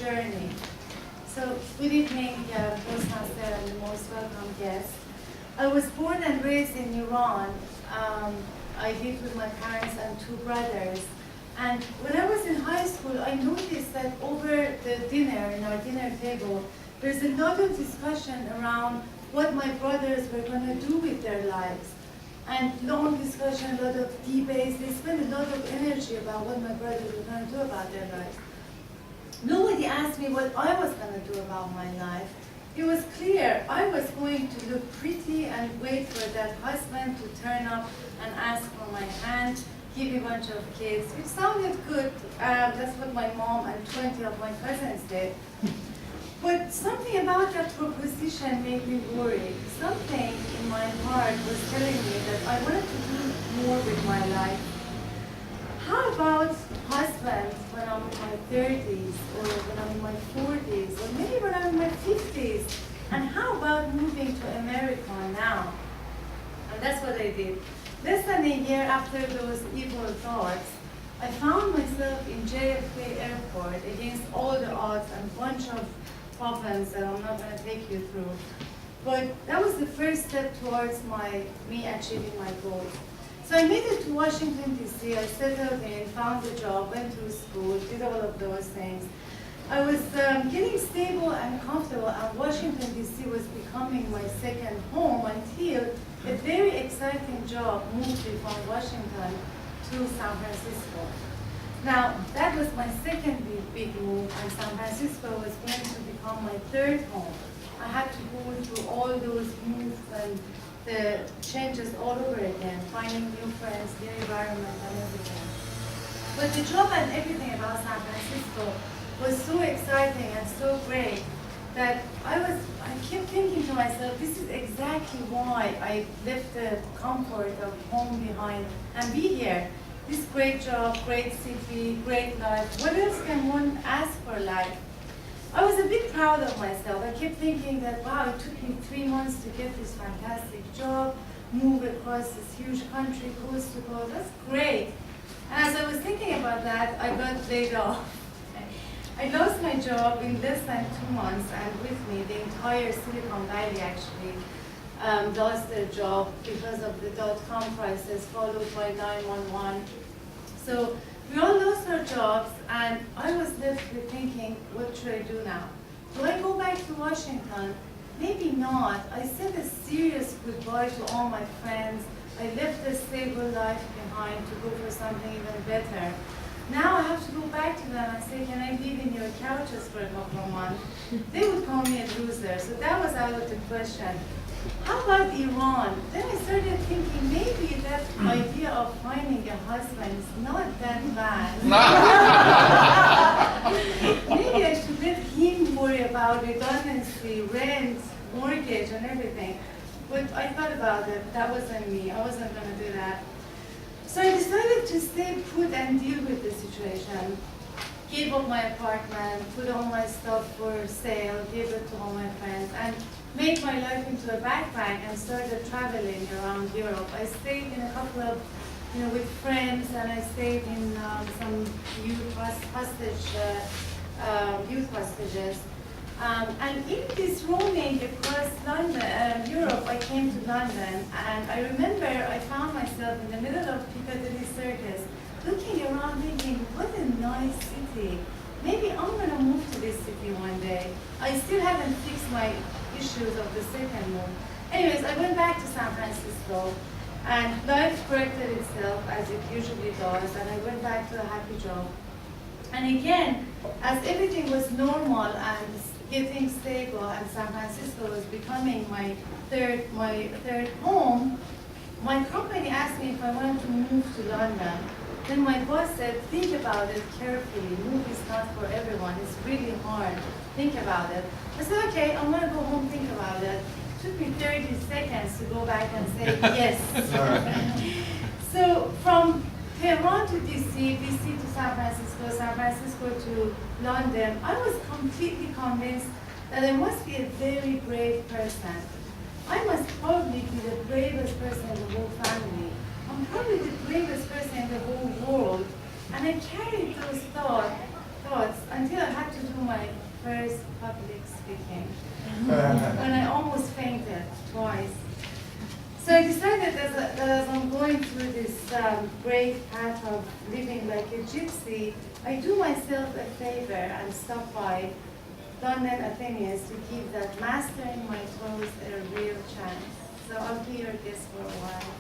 journey. So, good evening, Toastmaster and the most welcome guests. I was born and raised in Iran. I lived with my parents and two brothers. And when I was in high school, I noticed that over the dinner, in our dinner table, there's a lot of discussion around what my brothers were going to do with their lives. And long discussion, a lot of debates. They spent a lot of energy about what my brothers were going to do about their lives. Nobody asked me what I was going to do about my life. It was clear I was going to look pretty and wait for that husband to turn up and ask for my hand, give me a bunch of kids, which sounded good. That's what my mom and 20 of my cousins did. But something about that proposition made me worried. Something in my heart was telling me that I wanted to do more with my life. How about husbands when I'm in my 30s, or when I'm in my 40s, or maybe when I'm in my 50s? And how about moving to America now? And that's what I did. Less than a year after those evil thoughts, I found myself in JFK Airport against all the odds and a bunch of problems that I'm not going to take you through. But that was the first step towards me achieving my goals. So I made it to Washington, D.C. I settled in, found a job, went through school, did all of those things. I was getting stable and comfortable, and Washington, D.C. was becoming my second home until a very exciting job moved me from Washington to San Francisco. Now, that was my second big move, and San Francisco was going to become my third home. I had to go through all those moves and the changes all over again, finding new friends, new environment, and everything. But the job and everything about San Francisco was so exciting and so great that I kept thinking to myself, this is exactly why I left the comfort of home behind and be here. This great job, great city, great life. What else can one ask for life? I was a bit proud of myself. I kept thinking that, wow, it took me 3 months to get this fantastic job, move across this huge country, coast to coast. That's great. And as I was thinking about that, I got laid off. I lost my job in less than 2 months, and with me, the entire Silicon Valley actually lost their job because of the dot-com crisis, followed by 9/11. So we all lost our jobs, and I was left with thinking, what should I do now? Do I go back to Washington? Maybe not. I said a serious goodbye to all my friends. I left a stable life behind to go for something even better. Now I have to go back to them and say, can I live in your couches for a couple of months? They would call me a loser, so that was out of the question. How about Iran? Then I started thinking, maybe that idea of finding a husband is not that bad. Maybe I should let him worry about redundancy, rent, mortgage, and everything. But I thought about it. That wasn't me. I wasn't going to do that. So I decided to stay put and deal with the situation. Gave up my apartment, put all my stuff for sale, gave it to all my friends, and made my life into a backpack and started traveling around Europe. I stayed in a couple of, with friends, and I stayed in some youth hostages. And in this roaming across London, Europe, I came to London, and I remember I found myself in the middle of Piccadilly Circus, looking around thinking, what a nice city. Maybe I'm going to move to this city one day. I still haven't fixed my issues of the second move. Anyways, I went back to San Francisco, and life corrected itself as it usually does, and I went back to a happy job. And again, as everything was normal and getting stable, and San Francisco was becoming my third home, my company asked me if I wanted to move to London. Then my boss said, think about it carefully. Move is not for everyone. It's really hard. Think about it. I said, okay, I'm going to go home, think about it. It took me 30 seconds to go back and say yes. So from Tehran to DC, DC to San Francisco to London, I was completely convinced that I must be a very brave person. I must probably be the bravest person in the whole family. I'm probably the bravest person in the whole world. And I carried those thoughts until I had to do my first public speaking. And I almost fainted twice. So I decided that as I'm going through this brave path of living like a gypsy, I do myself a favor and stop by London Athenians to give that mastering my toes a real chance. So I'll be your guest for a while.